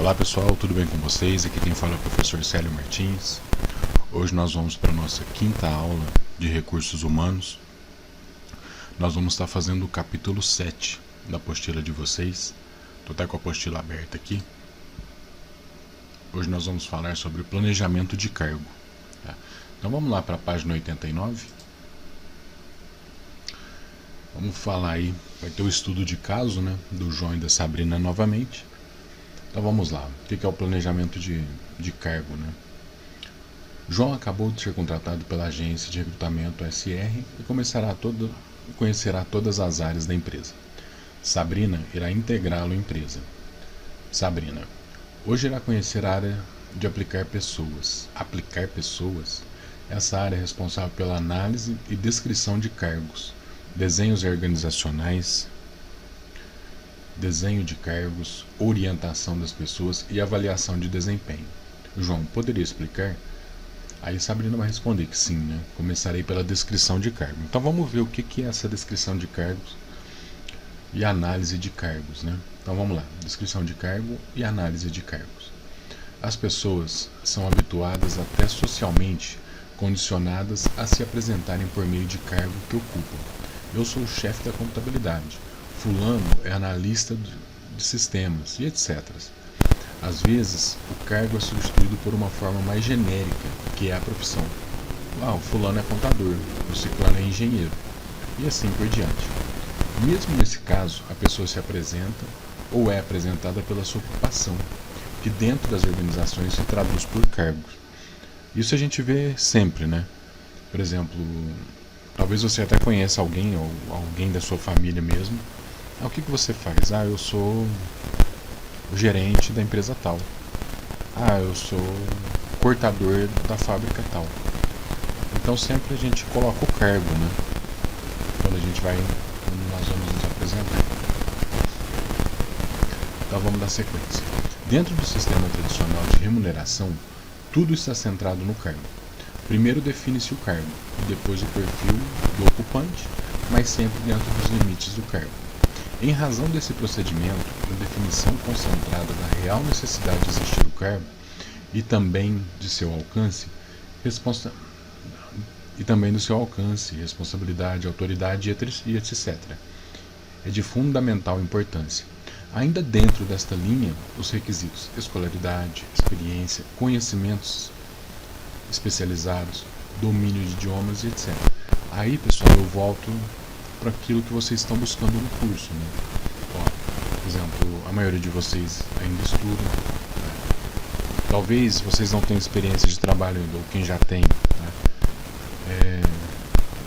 Olá pessoal, tudo bem com vocês? Aqui quem fala é o professor Célio Martins. Hoje nós vamos para a nossa quinta aula de recursos humanos. Nós vamos estar fazendo o capítulo 7 da apostila de vocês. Estou até com a apostila aberta aqui. Hoje nós vamos falar sobre planejamento de cargo. Tá? Então vamos lá para a página 89. Vamos falar aí, vai ter o estudo de caso, né, do João e da Sabrina novamente. Então vamos lá, o que é o planejamento de cargo, né? João acabou de ser contratado pela agência de recrutamento SR e conhecerá todas as áreas da empresa. Sabrina irá integrá-lo à empresa. Sabrina, hoje irá conhecer a área de aplicar pessoas. Aplicar pessoas? Essa área é responsável pela análise e descrição de cargos, desenhos organizacionais, desenho de cargos, orientação das pessoas e avaliação de desempenho. João, poderia explicar? Aí Sabrina vai responder que sim, né? Começarei pela descrição de cargo. Então vamos ver o que é essa descrição de cargos e análise de cargos, né? Então vamos lá, descrição de cargo e análise de cargos. As pessoas são habituadas, até socialmente condicionadas, a se apresentarem por meio de cargo que ocupam. Eu sou o chefe da contabilidade. Fulano é analista de sistemas e etc. Às vezes, o cargo é substituído por uma forma mais genérica, que é a profissão. O fulano é contador, o ciclano é engenheiro, e assim por diante. Mesmo nesse caso, a pessoa se apresenta ou é apresentada pela sua ocupação, que dentro das organizações se traduz por cargos. Isso a gente vê sempre, né? Por exemplo, talvez você até conheça alguém, ou alguém da sua família mesmo. O que você faz? Eu sou o gerente da empresa tal. Eu sou cortador da fábrica tal. Então sempre a gente coloca o cargo, né? Quando nós vamos nos apresentar. Então vamos dar sequência. Dentro do sistema tradicional de remuneração, tudo está centrado no cargo. Primeiro define-se o cargo, e depois o perfil do ocupante, mas sempre dentro dos limites do cargo. Em razão desse procedimento, a definição concentrada da real necessidade de existir o cargo e também do seu alcance, responsabilidade, autoridade e etc. é de fundamental importância. Ainda dentro desta linha, os requisitos escolaridade, experiência, conhecimentos especializados, domínio de idiomas e etc. Aí, pessoal, eu volto para aquilo que vocês estão buscando no curso, né? Por exemplo, a maioria de vocês ainda estuda. Talvez vocês não tenham experiência de trabalho ainda, ou quem já tem.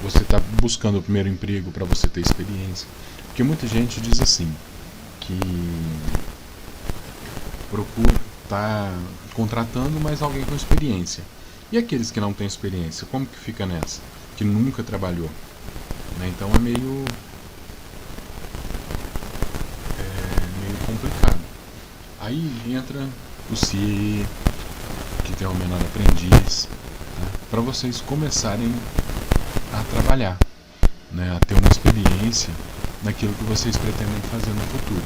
Você está buscando o primeiro emprego para você ter experiência. Porque muita gente diz assim, que procura estar contratando mais alguém com experiência. E aqueles que não têm experiência, como que fica nessa? Que nunca trabalhou? Então é meio complicado. Aí entra o CIE, que tem o menor aprendiz, né, para vocês começarem a trabalhar, né, a ter uma experiência naquilo que vocês pretendem fazer no futuro.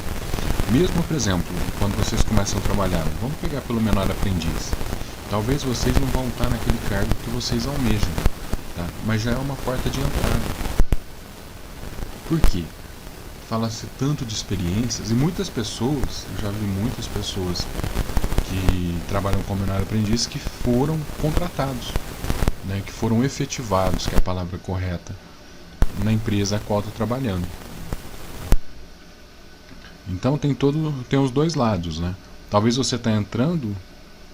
Mesmo, por exemplo, quando vocês começam a trabalhar, vamos pegar pelo menor aprendiz. Talvez vocês não vão estar naquele cargo que vocês almejam, tá? Mas já é uma porta de entrada. Por quê? Fala-se tanto de experiências e muitas pessoas, eu já vi muitas pessoas que trabalham como menor aprendiz que foram contratados, né, que foram efetivados, que é a palavra correta, na empresa a qual está trabalhando. Então tem os dois lados, né? Talvez você está entrando,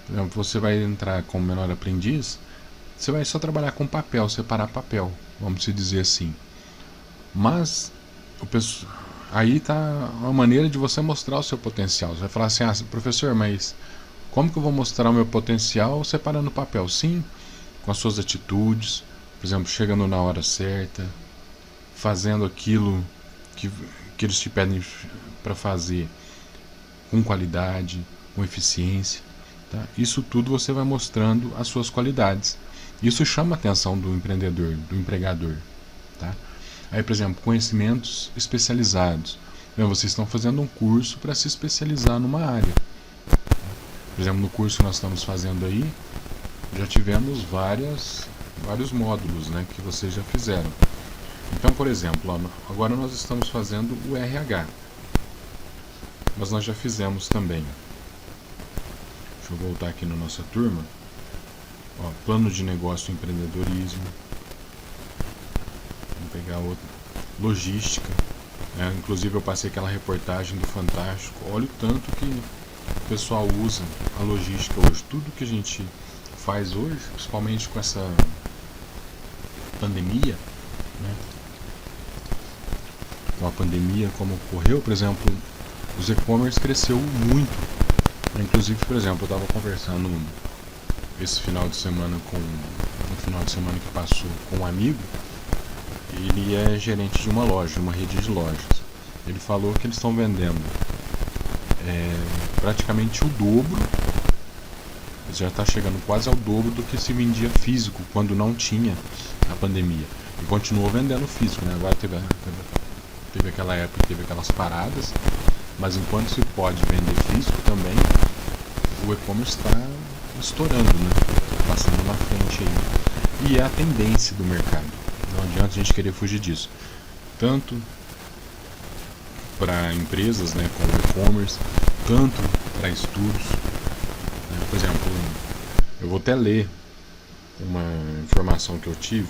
por exemplo, você vai entrar como menor aprendiz, você vai só trabalhar com papel, separar papel, vamos dizer assim. Mas aí está a maneira de você mostrar o seu potencial. Você vai falar assim, professor, mas como que eu vou mostrar o meu potencial separando papel? Sim, com as suas atitudes, por exemplo, chegando na hora certa, fazendo aquilo que eles te pedem para fazer com qualidade, com eficiência. Tá? Isso tudo você vai mostrando as suas qualidades. Isso chama a atenção do empreendedor, do empregador. Tá? Aí, por exemplo, conhecimentos especializados. Vocês estão fazendo um curso para se especializar numa área. Por exemplo, no curso que nós estamos fazendo aí, já tivemos vários módulos, né, que vocês já fizeram. Então, por exemplo, ó, agora nós estamos fazendo o RH, mas nós já fizemos também. Deixa eu voltar aqui na nossa turma. Ó, plano de negócio e empreendedorismo. Vamos pegar outro. Logística. Inclusive eu passei aquela reportagem do Fantástico. Olha o tanto que o pessoal usa a logística hoje. Tudo que a gente faz hoje, principalmente com essa pandemia, né? Com a pandemia como ocorreu, por exemplo, os e-commerce cresceu muito. Inclusive, por exemplo, eu estava conversando esse final de semana no final de semana que passou com um amigo. Ele é gerente de uma loja, uma rede de lojas. Ele falou que eles estão vendendo praticamente o dobro, já está chegando quase ao dobro do que se vendia físico quando não tinha a pandemia. E continuou vendendo físico, né? Agora teve aquela época que teve aquelas paradas, mas enquanto se pode vender físico também, o e-commerce está estourando, né? Passando na frente aí. E é a tendência do mercado. Não adianta a gente querer fugir disso. Tanto para empresas, né, com e-commerce, tanto para estudos. Por exemplo, eu vou até ler uma informação que eu tive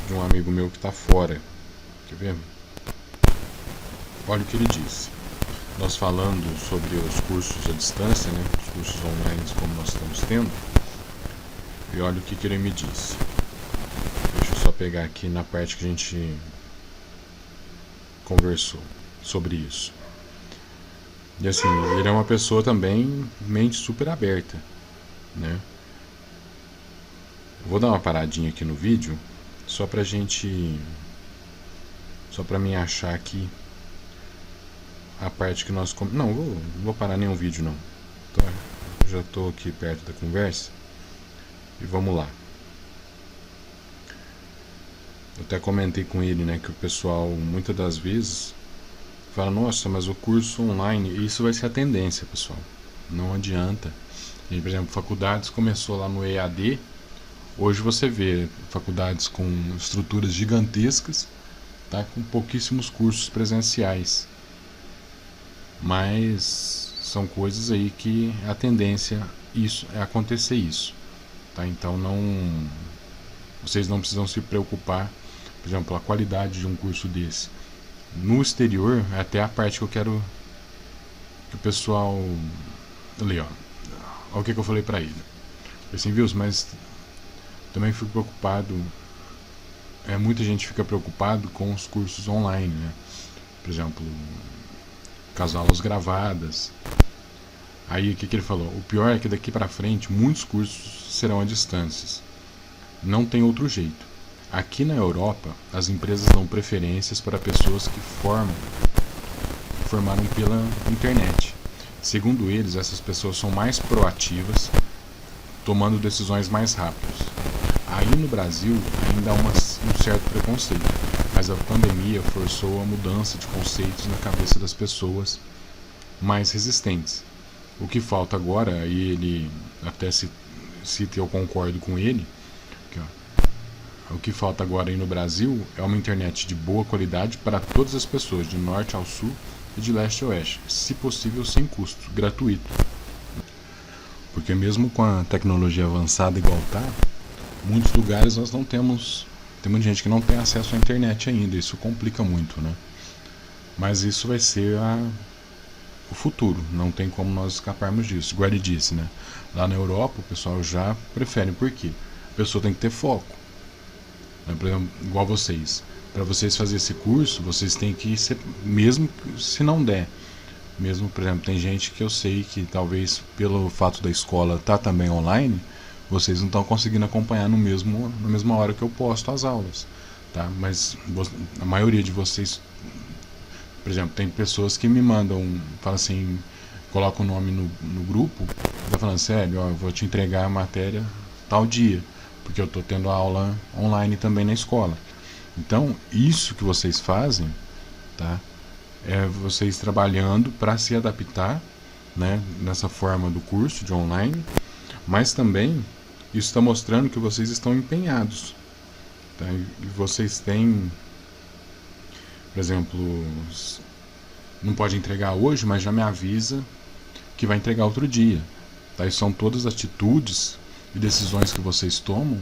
de um amigo meu que está fora. Quer ver? Olha o que ele disse. Nós falando sobre os cursos à distância, né, os cursos online como nós estamos tendo, e olha o que ele me disse. Deixa eu só pegar aqui na parte que a gente conversou sobre isso. E assim, ele é uma pessoa também mente super aberta, né? Vou dar uma paradinha aqui no vídeo só pra mim achar aqui a parte que nós não vou parar nenhum vídeo não. Então, já estou aqui perto da conversa e vamos lá. Eu até comentei com ele, né, que o pessoal muitas das vezes fala, nossa, mas o curso online, isso vai ser a tendência, pessoal. Não adianta. E, por exemplo, faculdades começou lá no EAD. Hoje você vê faculdades com estruturas gigantescas, tá, com pouquíssimos cursos presenciais. Mas são coisas aí que a tendência é acontecer isso, tá? Então vocês não precisam se preocupar, por exemplo, a qualidade de um curso desse. No exterior, é até a parte que eu quero que o pessoal ali, ó. Olha o que eu falei pra ele. Assim, viu? Mas também fico preocupado. Muita gente fica preocupado com os cursos online, né? Por exemplo, com as aulas gravadas. Aí o que ele falou? O pior é que daqui pra frente muitos cursos serão à distância. Não tem outro jeito. Aqui na Europa, as empresas dão preferências para pessoas que formaram pela internet. Segundo eles, essas pessoas são mais proativas, tomando decisões mais rápidas. Aí no Brasil ainda há um certo preconceito, mas a pandemia forçou a mudança de conceitos na cabeça das pessoas mais resistentes. O que falta agora, e ele até cita e eu concordo com ele, o que falta agora aí no Brasil é uma internet de boa qualidade para todas as pessoas, de norte ao sul e de leste a oeste, se possível sem custo, gratuito. Porque mesmo com a tecnologia avançada igual tá, muitos lugares nós não temos, tem muita gente que não tem acesso à internet ainda, isso complica muito, né? Mas isso vai ser o futuro, não tem como nós escaparmos disso. Igual ele disse, né? Lá na Europa o pessoal já prefere, por quê? A pessoa tem que ter foco. Por exemplo, igual vocês, para vocês fazerem esse curso, vocês têm que ser, mesmo se não der, mesmo, por exemplo, tem gente que eu sei que talvez pelo fato da escola estar também online, vocês não estão conseguindo acompanhar na mesma hora que eu posto as aulas, tá? Mas a maioria de vocês, por exemplo, tem pessoas que me mandam, falam assim, colocam o nome no grupo, tá falando, sério, ó, eu vou te entregar a matéria tal dia, porque eu estou tendo aula online também na escola. Então, isso que vocês fazem, tá, é vocês trabalhando para se adaptar né, nessa forma do curso de online, mas também isso está mostrando que vocês estão empenhados, tá? E vocês têm, por exemplo, não pode entregar hoje, mas já me avisa que vai entregar outro dia, tá? E são todas atitudes e decisões que vocês tomam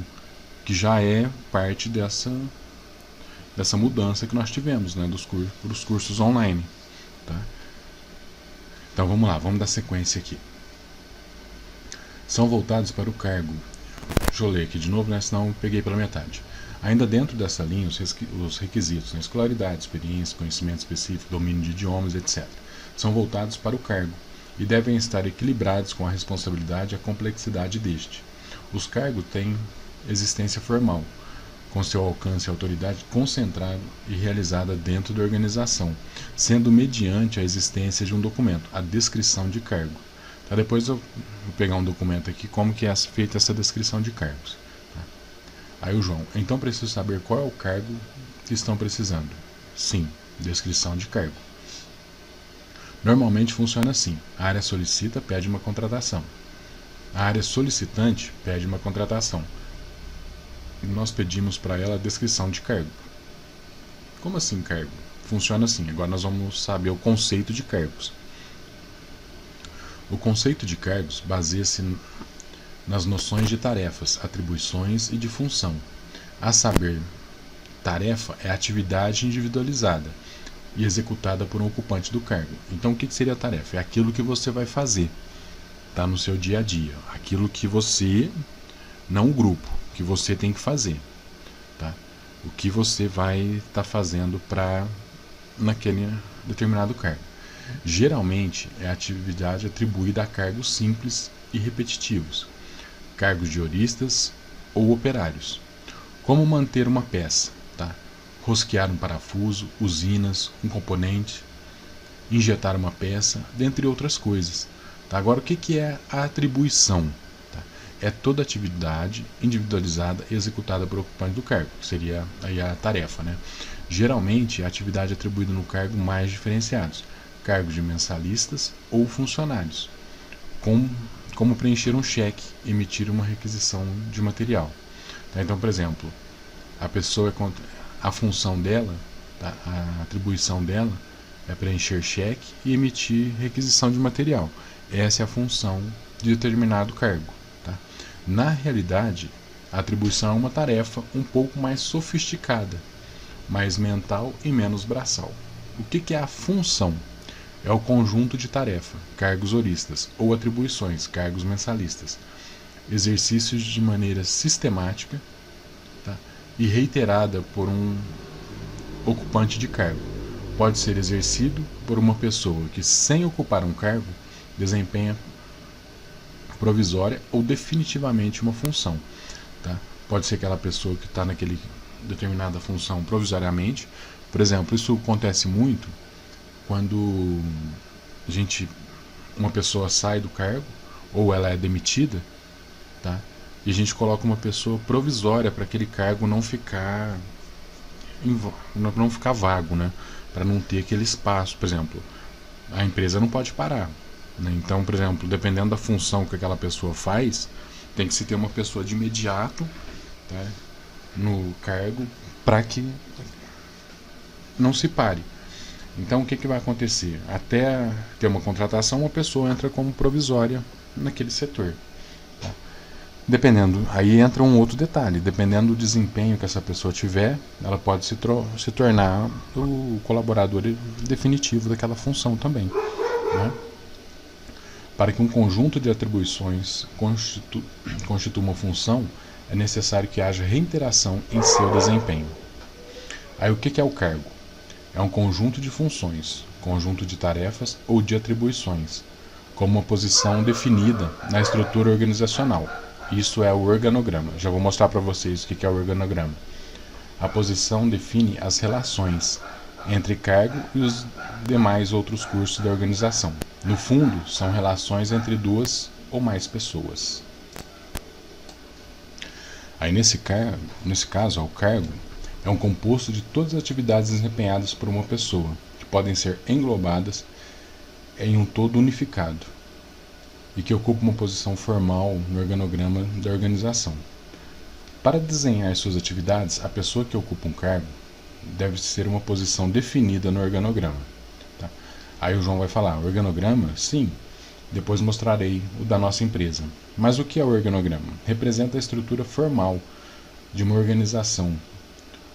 que já é parte dessa mudança que nós tivemos, né, dos cursos online, tá? Então vamos lá, vamos dar sequência aqui. São voltados para o cargo. Deixa eu ler aqui de novo, né, senão eu peguei pela metade. Ainda dentro dessa linha, os requisitos, né, escolaridade, experiência, conhecimento específico, domínio de idiomas, etc., são voltados para o cargo e devem estar equilibrados com a responsabilidade e a complexidade deste. Os cargos têm existência formal, com seu alcance e autoridade concentrado e realizada dentro da organização, sendo mediante a existência de um documento, a descrição de cargo. Tá, depois eu vou pegar um documento aqui, como que é feita essa descrição de cargos. Tá? Aí o João, então preciso saber qual é o cargo que estão precisando. Sim, descrição de cargo. Normalmente funciona assim: a área solicita, pede uma contratação. A área solicitante pede uma contratação. E nós pedimos para ela a descrição de cargo. Como assim cargo? Funciona assim. Agora nós vamos saber o conceito de cargos. O conceito de cargos baseia-se nas noções de tarefas, atribuições e de função. A saber, tarefa é atividade individualizada e executada por um ocupante do cargo. Então o que seria a tarefa? É aquilo que você vai fazer, tá, no seu dia a dia. Aquilo que você, não o grupo, que você tem que fazer, tá? O que você vai estar fazendo para naquele determinado cargo. Geralmente é atividade atribuída a cargos simples e repetitivos, cargos de horistas ou operários, como manter uma peça, tá? Rosquear um parafuso, usinas, um componente, injetar uma peça, dentre outras coisas. Tá? Agora, o que é a atribuição? É toda atividade individualizada e executada por ocupante do cargo, que seria aí a tarefa, né? Geralmente, a atividade atribuída no cargo mais diferenciados, cargos de mensalistas ou funcionários, como preencher um cheque, emitir uma requisição de material. Tá? Então, por exemplo, a função dela, tá? A atribuição dela é preencher cheque e emitir requisição de material. Essa é a função de determinado cargo. Na realidade, a atribuição é uma tarefa um pouco mais sofisticada, mais mental e menos braçal. O que é a função? É o conjunto de tarefa, cargos horistas, ou atribuições, cargos mensalistas, exercícios de maneira sistemática, tá, e reiterada por um ocupante de cargo. Pode ser exercido por uma pessoa que, sem ocupar um cargo, desempenha provisória ou definitivamente uma função. Tá? Pode ser aquela pessoa que está naquele determinada função provisoriamente. Por exemplo, isso acontece muito quando uma pessoa sai do cargo ou ela é demitida, tá? E a gente coloca uma pessoa provisória para aquele cargo não ficar vago, né? Para não ter aquele espaço. Por exemplo, a empresa não pode parar. Então, por exemplo, dependendo da função que aquela pessoa faz, tem que se ter uma pessoa de imediato, tá, no cargo para que não se pare. Então, o que vai acontecer? Até ter uma contratação, uma pessoa entra como provisória naquele setor. Tá? Dependendo, aí entra um outro detalhe, dependendo do desempenho que essa pessoa tiver, ela pode se tornar o colaborador definitivo daquela função também, né? Para que um conjunto de atribuições constitua uma função, é necessário que haja reiteração em seu desempenho. Aí o que é o cargo? É um conjunto de funções, conjunto de tarefas ou de atribuições, como uma posição definida na estrutura organizacional. Isso é o organograma. Já vou mostrar para vocês o que é o organograma. A posição define as relações entre cargo e os demais outros cursos da organização. No fundo, são relações entre duas ou mais pessoas. Aí nesse caso, o cargo é um composto de todas as atividades desempenhadas por uma pessoa, que podem ser englobadas em um todo unificado. e que ocupa uma posição formal no organograma da organização. Para desenhar suas atividades, a pessoa que ocupa um cargo deve ser uma posição definida no organograma. Tá? Aí o João vai falar, organograma? Sim, depois mostrarei o da nossa empresa. Mas o que é o organograma? Representa a estrutura formal de uma organização.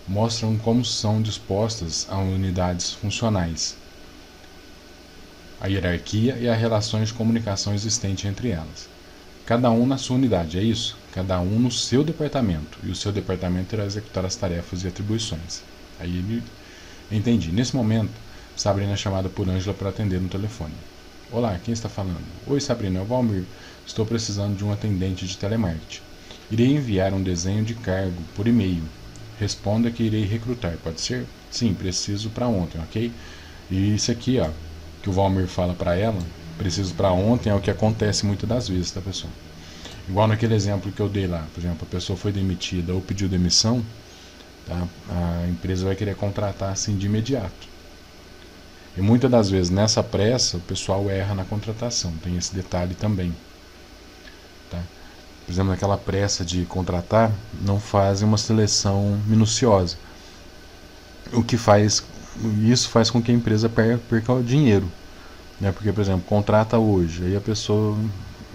Mostram como são dispostas as unidades funcionais, a hierarquia e as relações de comunicação existentes entre elas. Cada um na sua unidade, é isso? Cada um no seu departamento, e o seu departamento irá executar as tarefas e atribuições. Aí ele... Entendi. Nesse momento, Sabrina é chamada por Ângela para atender no telefone. Olá, quem está falando? Oi, Sabrina, é o Valmir. Estou precisando de um atendente de telemarketing. Irei enviar um desenho de cargo por e-mail. Responda que irei recrutar, pode ser? Sim, preciso para ontem, ok? E isso aqui, ó, que o Valmir fala para ela, preciso para ontem, é o que acontece muitas das vezes, tá, pessoal? Igual naquele exemplo que eu dei lá, por exemplo, a pessoa foi demitida ou pediu demissão, tá? A empresa vai querer contratar assim de imediato. E muitas das vezes nessa pressa o pessoal erra na contratação, tem esse detalhe também. Tá? Por exemplo, naquela pressa de contratar, não fazem uma seleção minuciosa. Isso faz com que a empresa perca o dinheiro. Né? Porque, por exemplo, contrata hoje, aí a pessoa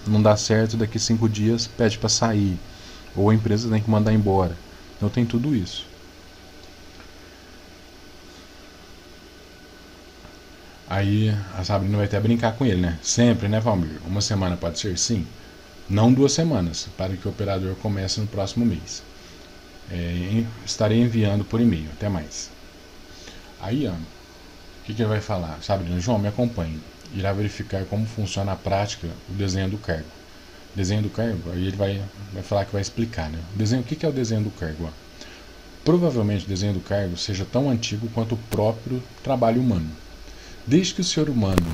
não dá certo, daqui 5 dias pede para sair, ou a empresa tem que mandar embora. Então tem tudo isso. Aí a Sabrina vai até brincar com ele, né? Sempre, né, Valmir? Uma semana pode ser? Sim. Não 2 semanas, para que o operador comece no próximo mês. Estarei enviando por e-mail. Até mais. Aí, ó, o que ele vai falar? Sabrina, João, me acompanhe. Irá verificar como funciona a prática o desenho do cargo. Desenho do cargo, aí ele vai falar que vai explicar, né? O que é o desenho do cargo? Ó? Provavelmente o desenho do cargo seja tão antigo quanto o próprio trabalho humano. Desde que o ser humano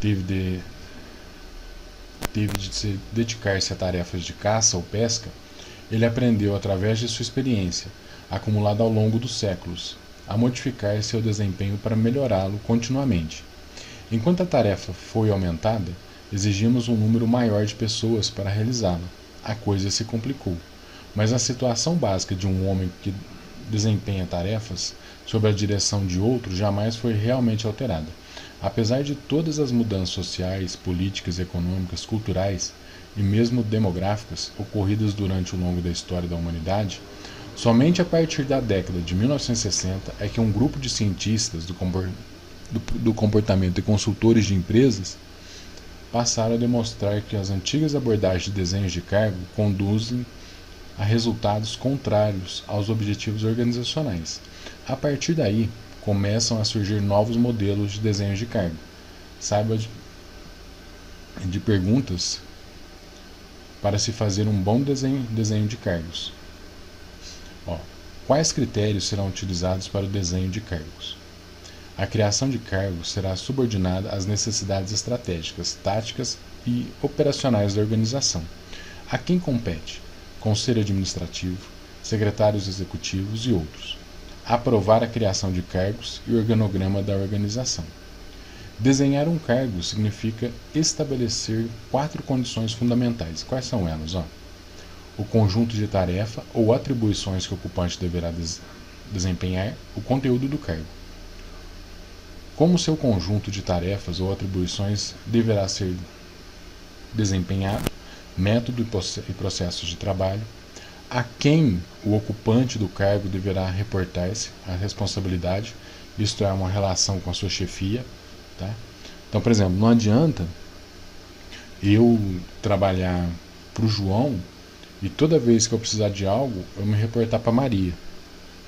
teve de dedicar-se a tarefas de caça ou pesca, ele aprendeu, através de sua experiência, acumulada ao longo dos séculos, a modificar seu desempenho para melhorá-lo continuamente. Enquanto a tarefa foi aumentada, exigimos um número maior de pessoas para realizá-la. A coisa se complicou, mas a situação básica de um homem que desempenha tarefas sob a direção de outro jamais foi realmente alterada. Apesar de todas as mudanças sociais, políticas, econômicas, culturais e mesmo demográficas ocorridas durante o longo da história da humanidade, somente a partir da década de 1960 é que um grupo de cientistas do comportamento e consultores de empresas passaram a demonstrar que as antigas abordagens de desenhos de cargo conduzem a resultados contrários aos objetivos organizacionais. A partir daí, começam a surgir novos modelos de desenhos de cargo. Saiba de perguntas para se fazer um bom desenho de cargos. Quais critérios serão utilizados para o desenho de cargos? A criação de cargos será subordinada às necessidades estratégicas, táticas e operacionais da organização. A quem compete? Conselho administrativo, secretários executivos e outros. Aprovar a criação de cargos e o organograma da organização. Desenhar um cargo significa estabelecer 4 condições fundamentais. Quais são elas? O conjunto de tarefa ou atribuições que o ocupante deverá desempenhar, o conteúdo do cargo. Como seu conjunto de tarefas ou atribuições deverá ser desempenhado, método e processos de trabalho, a quem o ocupante do cargo deverá reportar-se a responsabilidade, isto é, uma relação com a sua chefia. Tá? Então, por exemplo, não adianta eu trabalhar para o João e toda vez que eu precisar de algo, eu me reportar para Maria.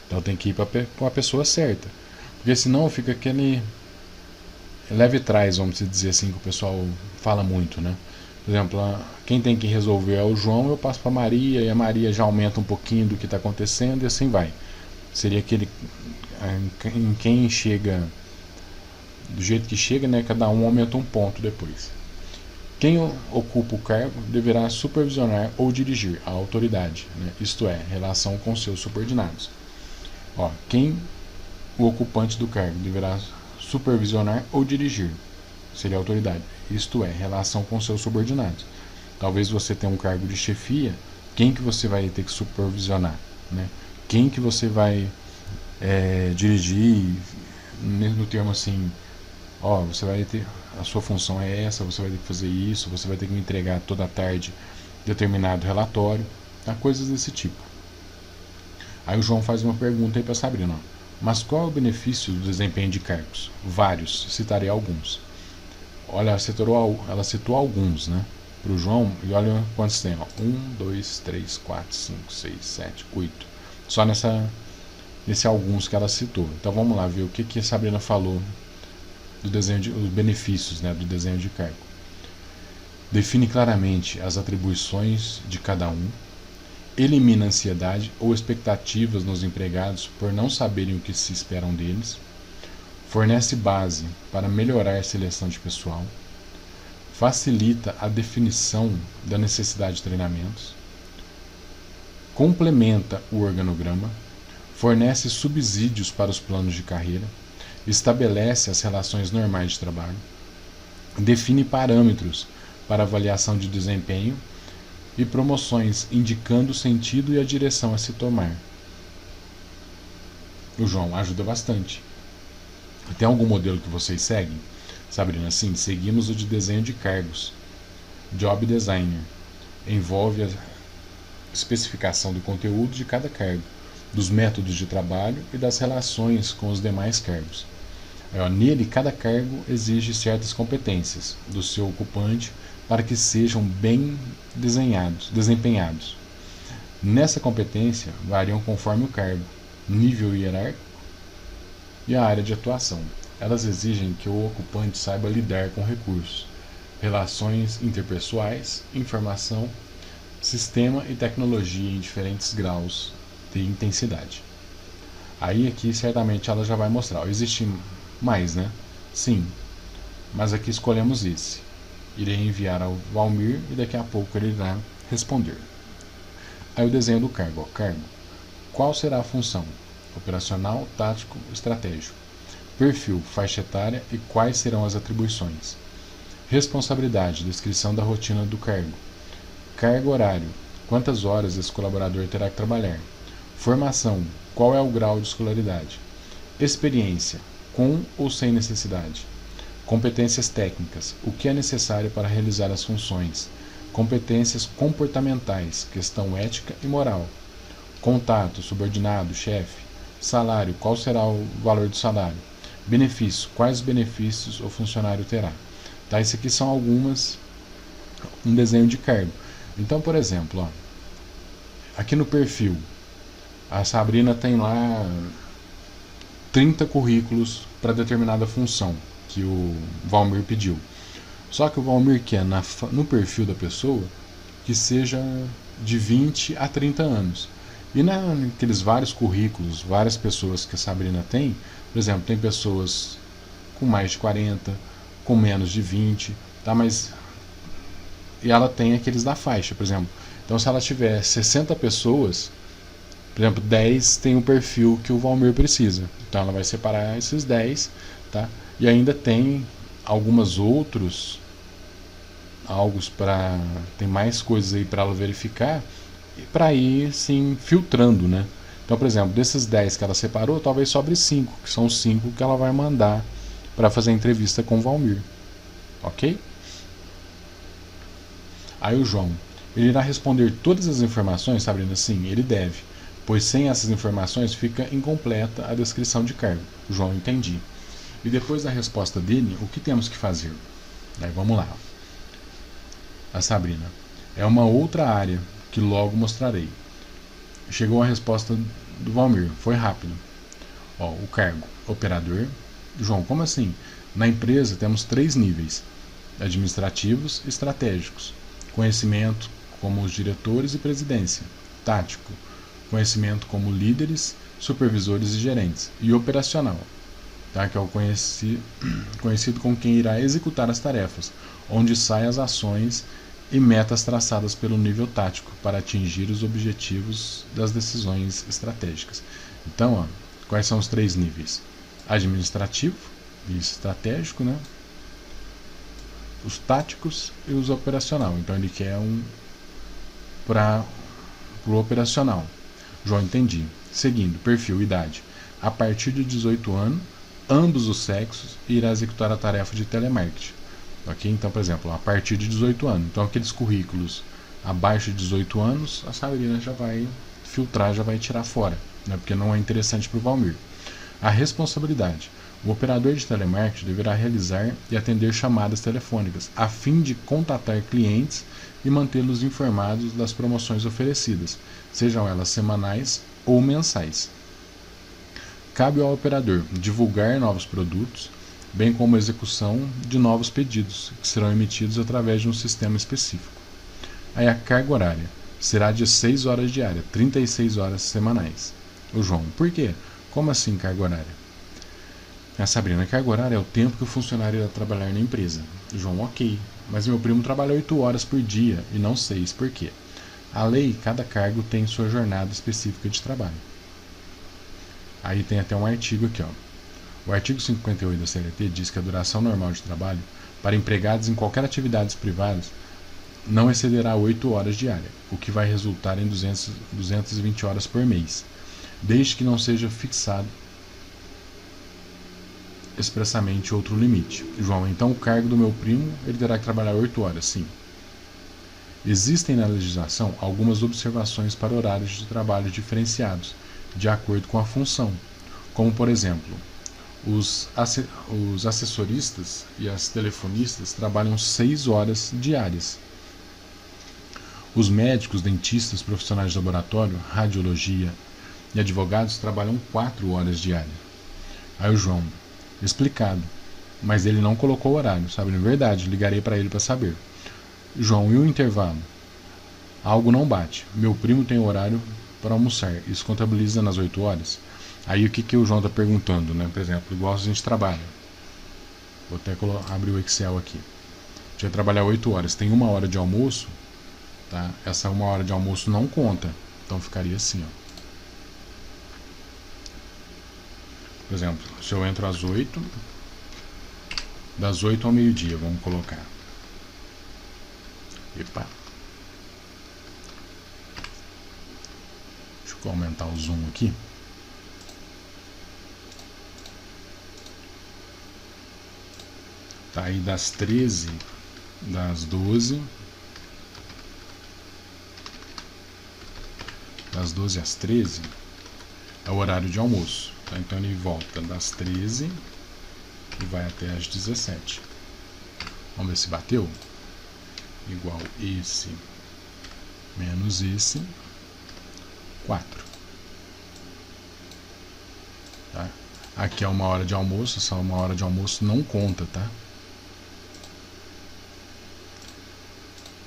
Então eu tenho que ir para a pessoa certa. Porque senão fica aquele leve e trás, vamos dizer assim, que o pessoal fala muito, né? Por exemplo, quem tem que resolver é o João, eu passo para Maria, e a Maria já aumenta um pouquinho do que está acontecendo, e assim vai. Seria aquele em quem chega, do jeito que chega, né? Cada um aumenta um ponto depois. Quem ocupa o cargo deverá supervisionar ou dirigir a autoridade, né? Isto é, relação com seus subordinados. Quem o ocupante do cargo deverá supervisionar ou dirigir seria autoridade, isto é, relação com seus subordinados. Talvez você tenha um cargo de chefia, quem que você vai ter que supervisionar, né? Quem que você vai dirigir, no termo assim, ó, você vai ter, a sua função é essa, você vai ter que fazer isso, você vai ter que me entregar toda a tarde determinado relatório, tá? Coisas desse tipo. Aí o João faz uma pergunta aí para Sabrina, ó, mas qual é o benefício do desempenho de cargos? Vários, citarei alguns. Olha, ela citou alguns, né? Para o João, e olha quantos tem, ó. 1, 2, 3, 4, 5, 6, 7, 8. Só nesse alguns que ela citou. Então vamos lá ver o que a Sabrina falou do desenho os benefícios, né, do desenho de cargo. Define claramente as atribuições de cada um, elimina ansiedade ou expectativas nos empregados por não saberem o que se esperam deles, fornece base para melhorar a seleção de pessoal, facilita a definição da necessidade de treinamentos, complementa o organograma, fornece subsídios para os planos de carreira, estabelece as relações normais de trabalho, define parâmetros para avaliação de desempenho e promoções indicando o sentido e a direção a se tomar. O João ajuda bastante. Tem algum modelo que vocês seguem? Sabrina, sim, seguimos o de desenho de cargos. Job Designer. Envolve a especificação do conteúdo de cada cargo, dos métodos de trabalho e das relações com os demais cargos. Nele, cada cargo exige certas competências do seu ocupante para que sejam bem desempenhados. Nessa competência, variam conforme o cargo, nível hierárquico e a área de atuação. Elas exigem que o ocupante saiba lidar com recursos, relações interpessoais, informação, sistema e tecnologia em diferentes graus de intensidade. Aí aqui certamente ela já vai mostrar. Existe mais, né? Sim, mas aqui escolhemos esse. Irei enviar ao Valmir e daqui a pouco ele irá responder. Aí o desenho do cargo. Cargo. Qual será a função? Operacional, tático, estratégico. Perfil, faixa etária e quais serão as atribuições. Responsabilidade, descrição da rotina do cargo. Cargo horário, quantas horas esse colaborador terá que trabalhar. Formação, qual é o grau de escolaridade. Experiência, com ou sem necessidade. Competências técnicas, o que é necessário para realizar as funções. Competências comportamentais, questão ética e moral. Contato, subordinado, chefe. Salário, qual será o valor do salário. Benefício, quais benefícios o funcionário terá. Tá, isso aqui são um desenho de cargo. Então, por exemplo, aqui no perfil, a Sabrina tem lá 30 currículos para determinada função que o Valmir pediu. Só que o Valmir quer no perfil da pessoa que seja de 20 a 30 anos. E naqueles vários currículos, várias pessoas que a Sabrina tem, por exemplo, tem pessoas com mais de 40, com menos de 20, tá? E ela tem aqueles da faixa, por exemplo. Então, se ela tiver 60 pessoas, por exemplo, 10 tem o perfil que o Valmir precisa. Então, ela vai separar esses 10, tá? E ainda tem algumas tem mais coisas aí para ela verificar, para ir sim filtrando, né? Então, por exemplo, desses 10 que ela separou, talvez sobre 5, que são os 5 que ela vai mandar para fazer a entrevista com o Valmir. Ok? Aí o João, ele irá responder todas as informações, Sabrina? Sim, ele deve, pois sem essas informações fica incompleta a descrição de cargo. O João, entendi. E depois da resposta dele, o que temos que fazer? Aí vamos lá. A Sabrina, é uma outra área que logo mostrarei. Chegou a resposta do Valmir, foi rápido. O cargo, operador. João, como assim? Na empresa temos 3 níveis, administrativos e estratégicos. Conhecimento como os diretores e presidência. Tático, conhecimento como líderes, supervisores e gerentes. E operacional, tá? Que é o conhecido como quem irá executar as tarefas, onde saem as ações e metas traçadas pelo nível tático para atingir os objetivos das decisões estratégicas. Então, quais são os 3 níveis? Administrativo e estratégico, né? os táticos e os operacional. Então ele quer um para o operacional. João, entendi. Seguindo, perfil, idade. A partir de 18 anos, ambos os sexos irá executar a tarefa de telemarketing. Ok? Então, por exemplo, a partir de 18 anos. Então, aqueles currículos abaixo de 18 anos, a Sabrina já vai filtrar, já vai tirar fora, né? Porque não é interessante para o Valmir. A responsabilidade. O operador de telemarketing deverá realizar e atender chamadas telefônicas, a fim de contatar clientes e mantê-los informados das promoções oferecidas, sejam elas semanais ou mensais. Cabe ao operador divulgar novos produtos, bem como a execução de novos pedidos, que serão emitidos através de um sistema específico. Aí a carga horária será de 6 horas diárias, 36 horas semanais. O João, por quê? Como assim carga horária? A Sabrina, carga horária é o tempo que o funcionário irá trabalhar na empresa. O João, ok, mas meu primo trabalha 8 horas por dia e não 6, por quê? A lei, cada cargo tem sua jornada específica de trabalho. Aí tem até um artigo aqui, ó. O artigo 58 da CLT diz que a duração normal de trabalho para empregados em qualquer atividades privadas não excederá 8 horas diárias, o que vai resultar em 220 horas por mês, desde que não seja fixado expressamente outro limite. João, então o cargo do meu primo ele terá que trabalhar 8 horas, sim. Existem na legislação algumas observações para horários de trabalho diferenciados, de acordo com a função, como por exemplo, os assessoristas e as telefonistas trabalham 6 horas diárias. Os médicos, dentistas, profissionais de laboratório, radiologia e advogados trabalham 4 horas diárias. Aí o João, explicado, mas ele não colocou o horário, sabe? Na verdade, ligarei para ele para saber. João, e o intervalo? Algo não bate. Meu primo tem horário para almoçar. Isso contabiliza nas 8 horas? Aí o que o João está perguntando, né? Por exemplo, igual a gente trabalha. Vou até abrir o Excel aqui. A gente vai trabalhar 8 horas. Tem 1 hora de almoço, tá? Essa 1 hora de almoço não conta. Então ficaria assim, ó. Por exemplo, se eu entro às 8, das 8 ao meio-dia, vamos colocar. Epa. Deixa eu aumentar o zoom aqui. Tá aí das 13, das 12, das 12 às 13 é o horário de almoço. Tá? Então ele volta das 13 e vai até às 17. Vamos ver se bateu. Igual esse menos esse, 4. Tá? Aqui é 1 hora de almoço, essa 1 hora de almoço não conta, tá?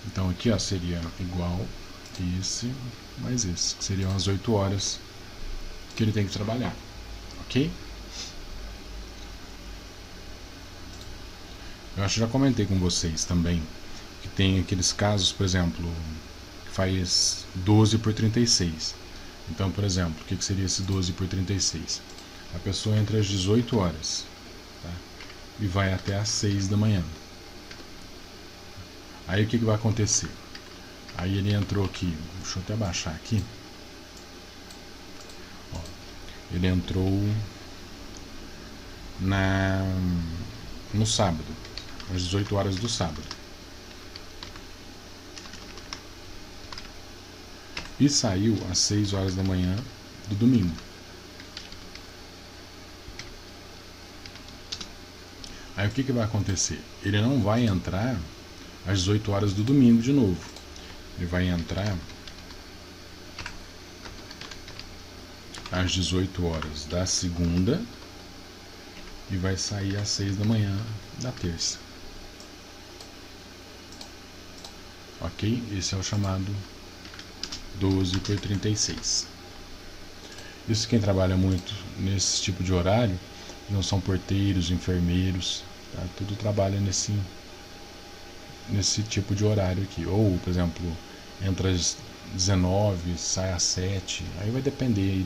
Então aqui ó, seria igual esse mais esse, que seriam as 8 horas que ele tem que trabalhar, ok? Eu acho que já comentei com vocês também que tem aqueles casos, por exemplo, que faz 12 por 36. Então, por exemplo, o que seria esse 12 por 36? A pessoa entra às 18 horas, tá? E vai até às 6 da manhã. Aí o que vai acontecer? Aí ele entrou aqui, deixa eu até baixar aqui. Ó, ele entrou no sábado, às 18 horas do sábado. E saiu às 6 horas da manhã do domingo. Aí o que vai acontecer? Ele não vai entrar às 18 horas do domingo de novo. Ele vai entrar às 18 horas da segunda e vai sair às 6 da manhã da terça. Ok? Esse é o chamado 12 por 36. Isso quem trabalha muito nesse tipo de horário, não são porteiros, enfermeiros, tá? Tudo trabalha nesse tipo de horário aqui. Ou, por exemplo, entra às 19, sai às 7, aí vai depender aí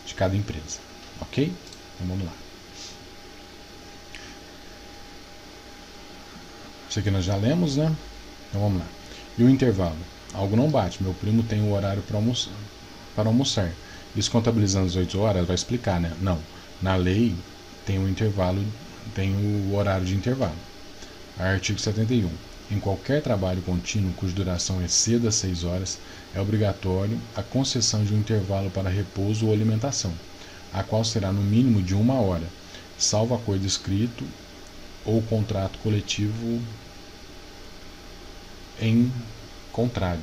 de cada empresa, ok? Então vamos lá. Isso aqui nós já lemos, né? Então vamos lá. E o intervalo? Algo não bate. Meu primo tem o horário para almoçar. Isso contabilizando as 8 horas vai explicar, né? Não. Na lei tem o intervalo, tem o horário de intervalo. Artigo 71. Em qualquer trabalho contínuo cuja duração exceda 6 horas, é obrigatório a concessão de um intervalo para repouso ou alimentação, a qual será no mínimo de 1 hora, salvo acordo escrito ou contrato coletivo em contrário.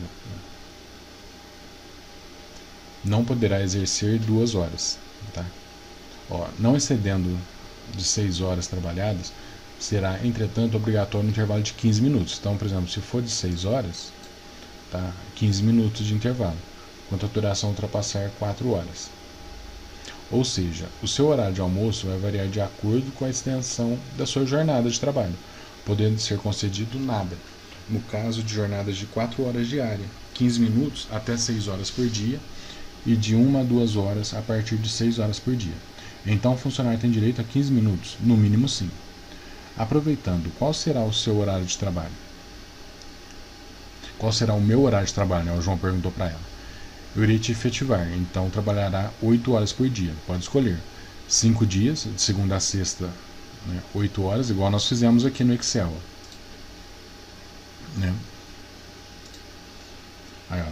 Não poderá exercer 2 horas. Tá? Não excedendo de 6 horas trabalhadas, será, entretanto, obrigatório um intervalo de 15 minutos. Então, por exemplo, se for de 6 horas, tá? 15 minutos de intervalo, enquanto a duração ultrapassar 4 horas. Ou seja, o seu horário de almoço vai variar de acordo com a extensão da sua jornada de trabalho, podendo ser concedido nada, no caso de jornadas de 4 horas diárias, 15 minutos até 6 horas por dia, e de 1 a 2 horas a partir de 6 horas por dia. Então, o funcionário tem direito a 15 minutos, no mínimo 5. Aproveitando, qual será o seu horário de trabalho? Qual será o meu horário de trabalho? O João perguntou para ela. Eu irei te efetivar, então trabalhará 8 horas por dia. Pode escolher. 5 dias, de segunda a sexta, né, 8 horas, igual nós fizemos aqui no Excel. Né? Aí,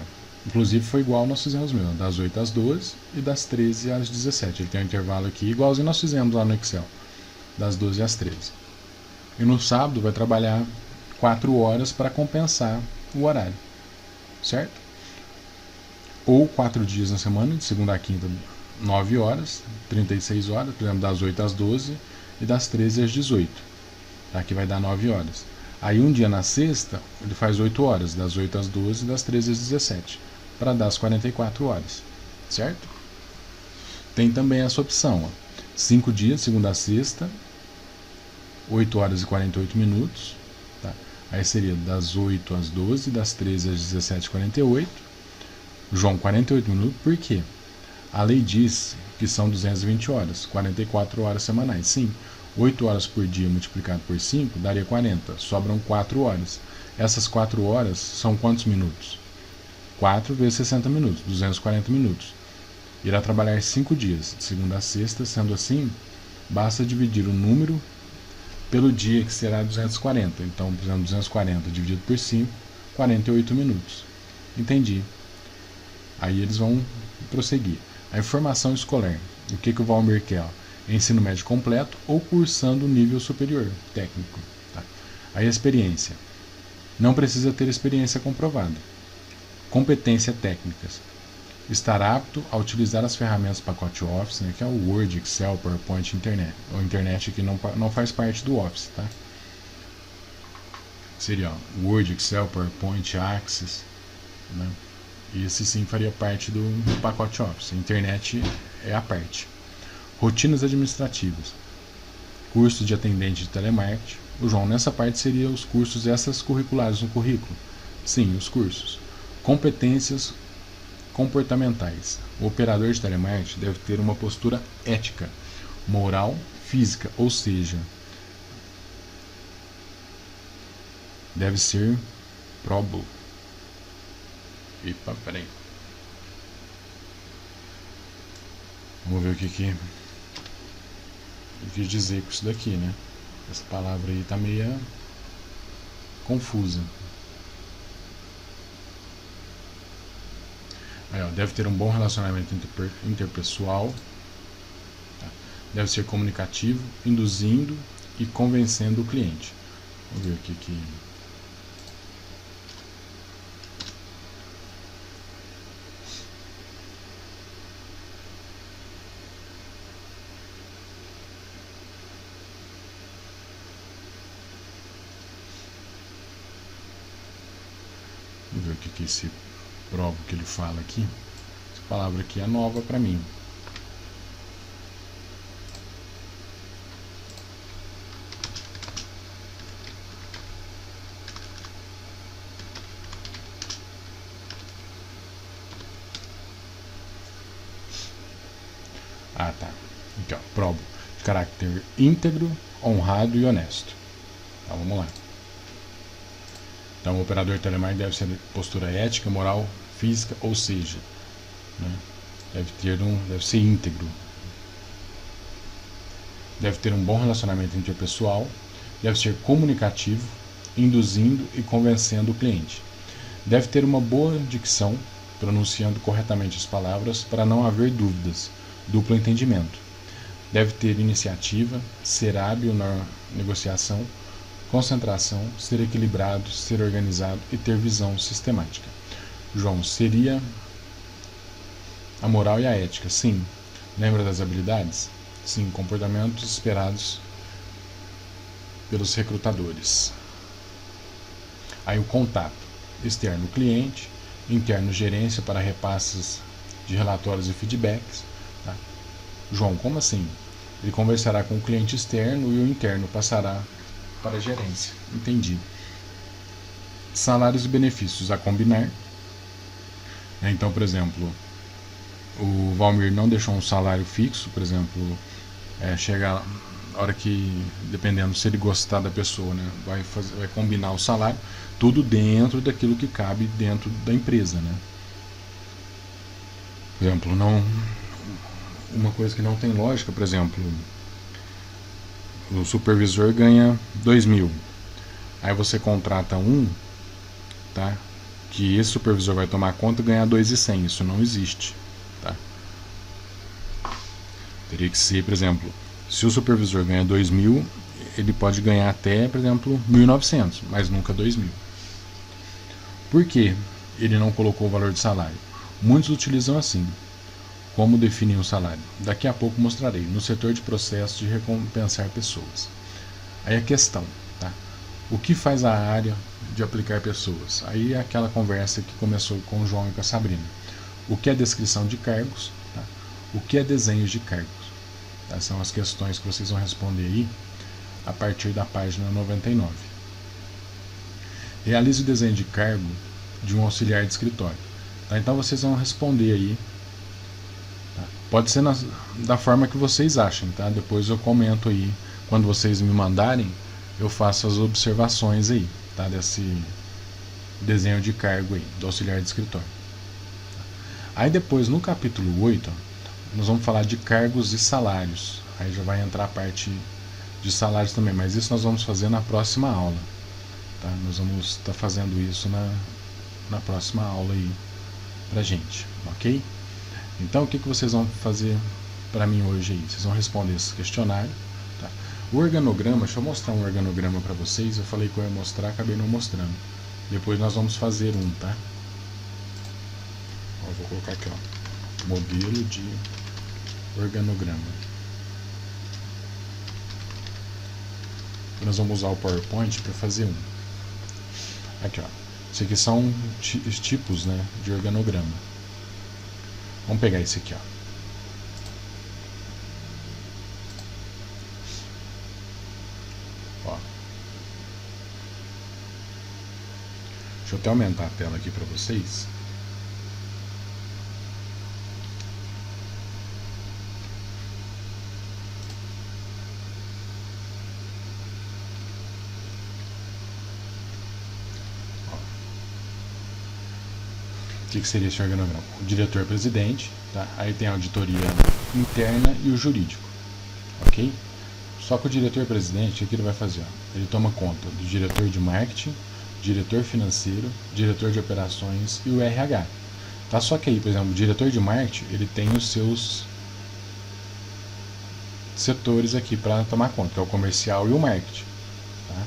inclusive foi igual nós fizemos mesmo, das 8 às 12 e das 13 às 17. Ele tem um intervalo aqui, igualzinho nós fizemos lá no Excel, das 12 às 13. E no sábado vai trabalhar 4 horas para compensar o horário, certo? Ou 4 dias na semana, de segunda a quinta, 9 horas, 36 horas, por exemplo, das 8 às 12 e das 13 às 18. Aqui vai dar 9 horas. Aí um dia na sexta, ele faz 8 horas, das 8 às 12 e das 13 às 17, para dar as 44 horas, certo? Tem também essa opção, 5 dias, segunda a sexta, 8 horas e 48 minutos, tá? Aí seria das 8 às 12, das 13 às 17 48. João, 48 minutos, por quê? A lei diz que são 220 horas, 44 horas semanais. Sim, 8 horas por dia multiplicado por 5 daria 40, sobram 4 horas. Essas 4 horas são quantos minutos? 4 vezes 60 minutos, 240 minutos. Irá trabalhar 5 dias, de segunda a sexta, sendo assim, basta dividir o número pelo dia, que será 240. Então, por exemplo, 240 dividido por 5, 48 minutos. Entendi. Aí eles vão prosseguir. A formação escolar. O que o Valmir quer? Ensino médio completo ou cursando nível superior, técnico. Tá? Aí a experiência. Não precisa ter experiência comprovada. Competência técnicas. Estar apto a utilizar as ferramentas do pacote Office, né, que é o Word, Excel, PowerPoint, Internet. O Internet aqui não faz parte do Office, tá? Seria Word, Excel, PowerPoint, Access, né? E esse sim faria parte do pacote Office. A Internet é a parte. Rotinas administrativas. Curso de atendente de telemarketing. O João, nessa parte seria os cursos essas curriculares no currículo. Sim, os cursos. Competências comportamentais. O operador de telemarketing deve ter uma postura ética, moral, física, ou seja, deve ser probo. Epa, peraí. Vamos ver o que eu quis dizer com isso daqui, né? Essa palavra aí tá meio confusa. Aí, deve ter um bom relacionamento interpessoal, tá? Deve ser comunicativo, induzindo e convencendo o cliente. Vamos ver o que Vamos ver o que esse probo que ele fala aqui. Essa palavra aqui é nova para mim. Ah, tá. Então, probo de caráter íntegro, honrado e honesto. Então, vamos lá. Então, o operador de telemarketing deve ser postura ética, moral, física, ou seja, né, deve ser íntegro, deve ter um bom relacionamento interpessoal, deve ser comunicativo, induzindo e convencendo o cliente. Deve ter uma boa dicção, pronunciando corretamente as palavras para não haver dúvidas, duplo entendimento. Deve ter iniciativa, ser hábil na negociação, concentração, ser equilibrado, ser organizado e ter visão sistemática. João, seria a moral e a ética? Sim. Lembra das habilidades? Sim. Comportamentos esperados pelos recrutadores. Aí o contato: externo cliente, interno gerência para repasses de relatórios e feedbacks. Tá? João, como assim? Ele conversará com o cliente externo e o interno passará para a gerência. Entendi. Salários e benefícios a combinar. Então, por exemplo, o Valmir não deixou um salário fixo, por exemplo, chega a hora que, dependendo se ele gostar da pessoa, né, vai combinar o salário, tudo dentro daquilo que cabe dentro da empresa, né? Por exemplo, uma coisa que não tem lógica, por exemplo, o supervisor ganha 2.000, aí você contrata tá? Que esse supervisor vai tomar conta e ganhar 2.100, isso não existe, tá? Teria que ser, por exemplo, se o supervisor ganha 2.000, ele pode ganhar até, por exemplo, 1.900, mas nunca 2.000. Por que ele não colocou o valor de salário? Muitos utilizam assim. Como definir um salário? Daqui a pouco mostrarei, no setor de processo de recompensar pessoas. Aí a questão, tá? O que faz a área de aplicar pessoas? Aí é aquela conversa que começou com o João e com a Sabrina. O que é descrição de cargos? Tá? O que é desenho de cargos? Tá? São as questões que vocês vão responder aí a partir da página 99. Realize o desenho de cargo de um auxiliar de escritório. Tá? Então vocês vão responder aí. Tá? Pode ser da forma que vocês achem. Tá? Depois eu comento aí. Quando vocês me mandarem, eu faço as observações aí. Tá? Desse desenho de cargo aí, do auxiliar de escritório. Aí depois, no capítulo 8, nós vamos falar de cargos e salários. Aí já vai entrar a parte de salários também. Mas isso nós vamos fazer na próxima aula. Tá? Nós vamos estar fazendo isso na próxima aula aí pra gente, ok? Então o que vocês vão fazer para mim hoje aí? Vocês vão responder esse questionário, tá? O organograma, deixa eu mostrar um organograma para vocês. Eu falei que eu ia mostrar, acabei não mostrando. Depois nós vamos fazer tá? Ó, vou colocar aqui, ó, modelo de organograma. Nós vamos usar o PowerPoint para fazer Aqui, ó. Isso aqui são os tipos, né, de organograma. Vamos pegar esse aqui, ó. Ó. Deixa eu até aumentar a tela aqui para vocês. O que seria esse organograma? O diretor-presidente, tá? Aí tem a auditoria interna e o jurídico, ok? Só que o diretor-presidente, o que ele vai fazer? Ó? Ele toma conta do diretor de marketing, diretor financeiro, diretor de operações e o RH. Tá? Só que aí, por exemplo, o diretor de marketing, ele tem os seus setores aqui para tomar conta, que é o comercial e o marketing. Tá?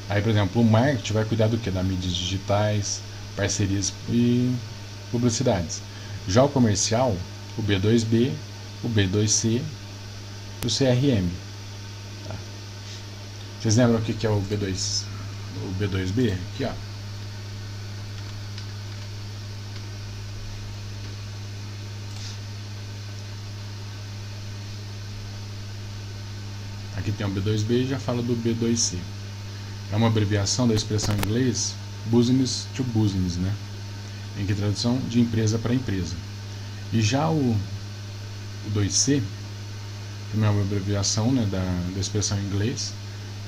Aí, por exemplo, o marketing vai cuidar do que? Das mídias digitais, parcerias e publicidades. Já o comercial, o B2B, o B2C e o CRM. Tá? Vocês lembram o que é o B2B? Aqui, ó. Aqui tem o B2B e já fala do B2C. É uma abreviação da expressão em inglês business to business, né? Em que tradução de empresa para empresa. E já o 2C, também é uma abreviação, né, da expressão em inglês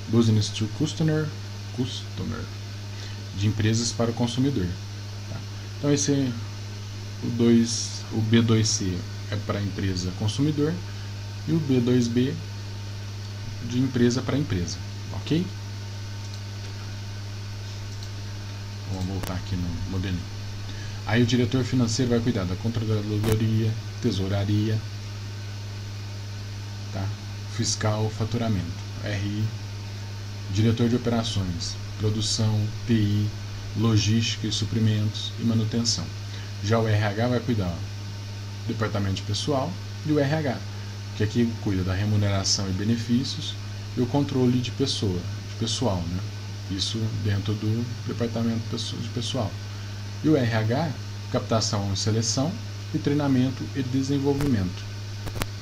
business to customer. de empresas para o consumidor. Tá? Então esse é o B2C é para empresa consumidor e o B2B de empresa para empresa, ok? Vamos voltar aqui no modelinho. Aí o diretor financeiro vai cuidar da controladoria, tesouraria, tá? Fiscal, faturamento, RI, diretor de operações, produção, TI, logística e suprimentos e manutenção. Já o RH vai cuidar do departamento de pessoal e o RH, que aqui cuida da remuneração e benefícios e o controle de pessoal, né? Isso dentro do departamento de pessoal. E o RH, captação e seleção, e treinamento e desenvolvimento.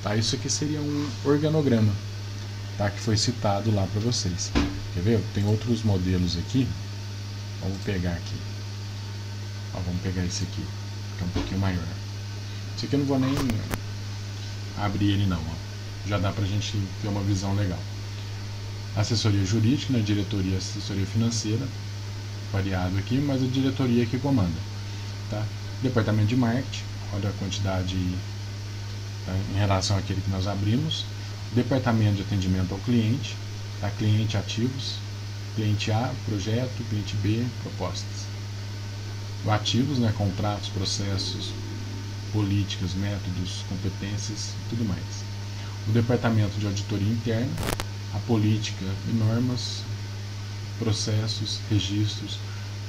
Tá? Isso aqui seria um organograma, tá? Que foi citado lá para vocês. Quer ver? Tem outros modelos aqui. Vamos pegar aqui. Ó, vamos pegar esse aqui, que é um pouquinho maior. Esse aqui eu não vou nem abrir ele não. Ó. Já dá para a gente ter uma visão legal. Assessoria jurídica, né? Diretoria e assessoria financeira, variado aqui, mas a diretoria que comanda. Tá? Departamento de marketing, olha a quantidade tá? Em relação àquele que nós abrimos. Departamento de atendimento ao cliente, tá? Cliente ativos, cliente A, projeto, cliente B, propostas. O ativos, né? Contratos, processos, políticas, métodos, competências e tudo mais. O departamento de auditoria interna, a política e normas, processos, registros,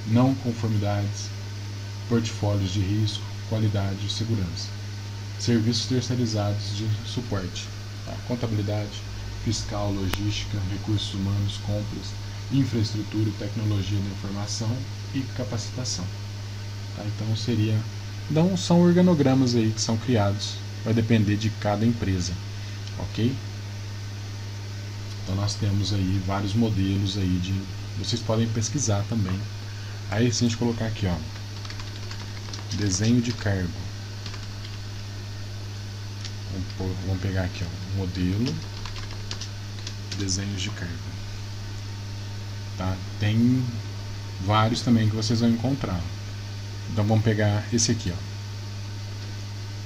não conformidades, portfólios de risco, qualidade e segurança. Serviços terceirizados de suporte, tá? Contabilidade, fiscal, logística, recursos humanos, compras, infraestrutura e tecnologia da informação e capacitação. Tá? Então são organogramas aí que são criados, vai depender de cada empresa, ok? Então nós temos aí vários modelos aí vocês podem pesquisar também. Aí se a gente colocar aqui, ó, desenho de cargo, vamos pegar aqui, ó, modelo, desenhos de cargo, tá? Tem vários também que vocês vão encontrar. Então vamos pegar esse aqui,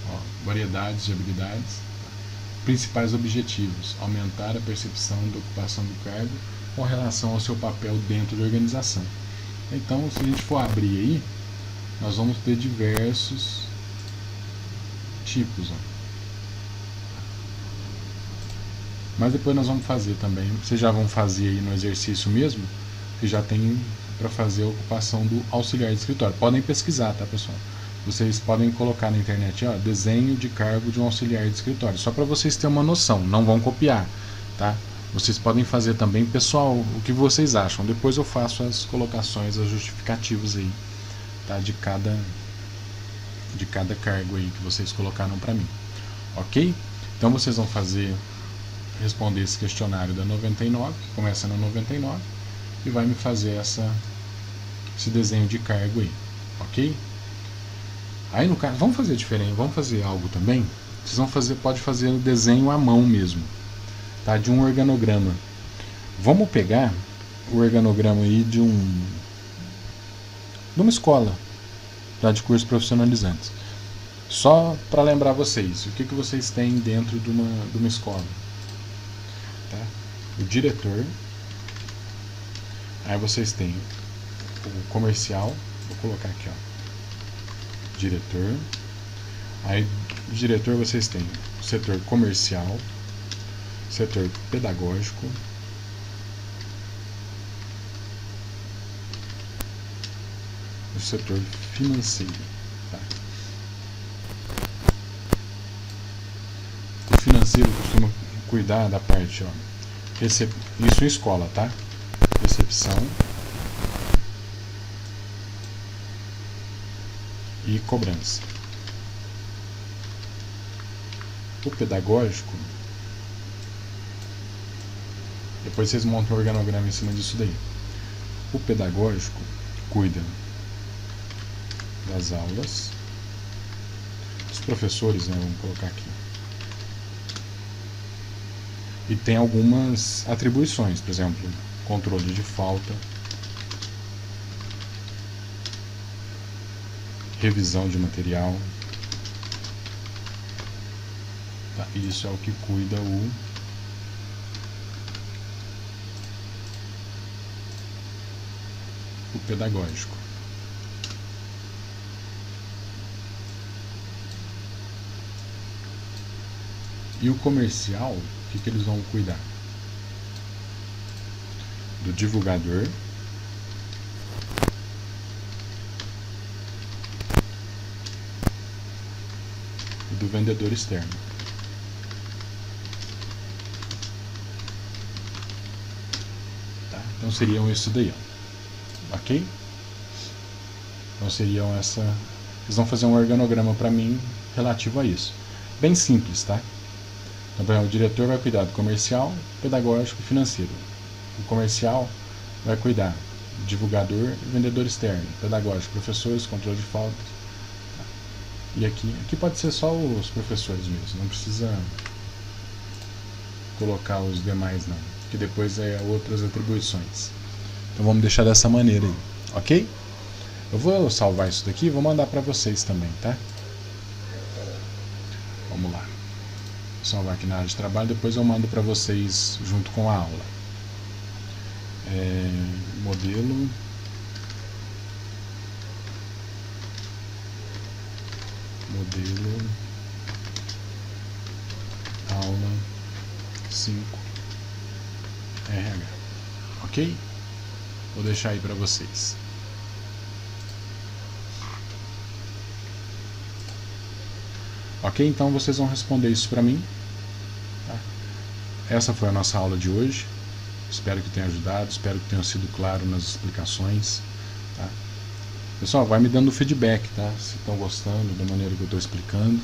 ó, variedades de habilidades. Principais objetivos: aumentar a percepção da ocupação do cargo com relação ao seu papel dentro da organização. Então, se a gente for abrir aí, nós vamos ter diversos tipos. Ó. Mas depois nós vamos fazer também, vocês já vão fazer aí no exercício mesmo, que já tem para fazer a ocupação do auxiliar de escritório. Podem pesquisar, tá, pessoal? Vocês podem colocar na internet, ó, desenho de cargo de um auxiliar de escritório, só para vocês terem uma noção, não vão copiar, tá? Vocês podem fazer também, pessoal, o que vocês acham. Depois eu faço as colocações, as justificativas aí, tá? De cada cargo aí que vocês colocaram para mim, ok? Então vocês vão responder esse questionário da 99, que começa na 99, e vai me fazer esse desenho de cargo aí, ok? Aí no caso, vamos fazer diferente, vamos fazer algo também. Vocês vão pode fazer o desenho à mão mesmo, tá? De um organograma. Vamos pegar o organograma aí de uma escola, tá? De cursos profissionalizantes. Só para lembrar vocês, o que vocês têm dentro de uma escola, tá? O diretor, aí vocês têm o comercial, vou colocar aqui, ó. Diretor, aí o diretor vocês têm o setor comercial, setor pedagógico, o setor financeiro, tá? O financeiro costuma cuidar da parte, ó, isso em escola, tá? Recepção e cobrança. O pedagógico, depois vocês montam o organograma em cima disso daí. O pedagógico cuida das aulas, os professores, né, vamos colocar aqui. E tem algumas atribuições, por exemplo, controle de falta, revisão de material. Tá? Isso é o que cuida o pedagógico. E o comercial, o que eles vão cuidar? Do divulgador, e do vendedor externo. Tá? Então seriam isso daí, ó. Ok? Então seriam essa. Eles vão fazer um organograma para mim relativo a isso. Bem simples, tá? Então, o diretor vai cuidar do comercial, pedagógico e financeiro. O comercial vai cuidar do divulgador e vendedor externo. Pedagógico, professores, controle de faltas. E aqui pode ser só os professores mesmo, não precisa colocar os demais não, que depois é outras atribuições. Então vamos deixar dessa maneira aí, ok? Eu vou salvar isso daqui e vou mandar para vocês também, tá? Vamos lá. Vou salvar aqui na área de trabalho, depois eu mando para vocês junto com a aula. Modelo. Aula 5 RH. Ok? Vou deixar aí para vocês. Ok? Então vocês vão responder isso para mim. Tá? Essa foi a nossa aula de hoje. Espero que tenha ajudado, espero que tenha sido claro nas explicações. Tá? Pessoal, vai me dando feedback, tá? Se estão gostando da maneira que eu estou explicando.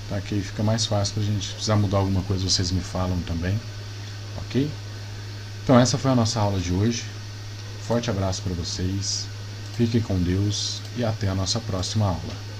Tá? Que aí fica mais fácil para a gente precisar mudar alguma coisa, vocês me falam também. Ok? Então essa foi a nossa aula de hoje. Forte abraço para vocês. Fiquem com Deus e até a nossa próxima aula.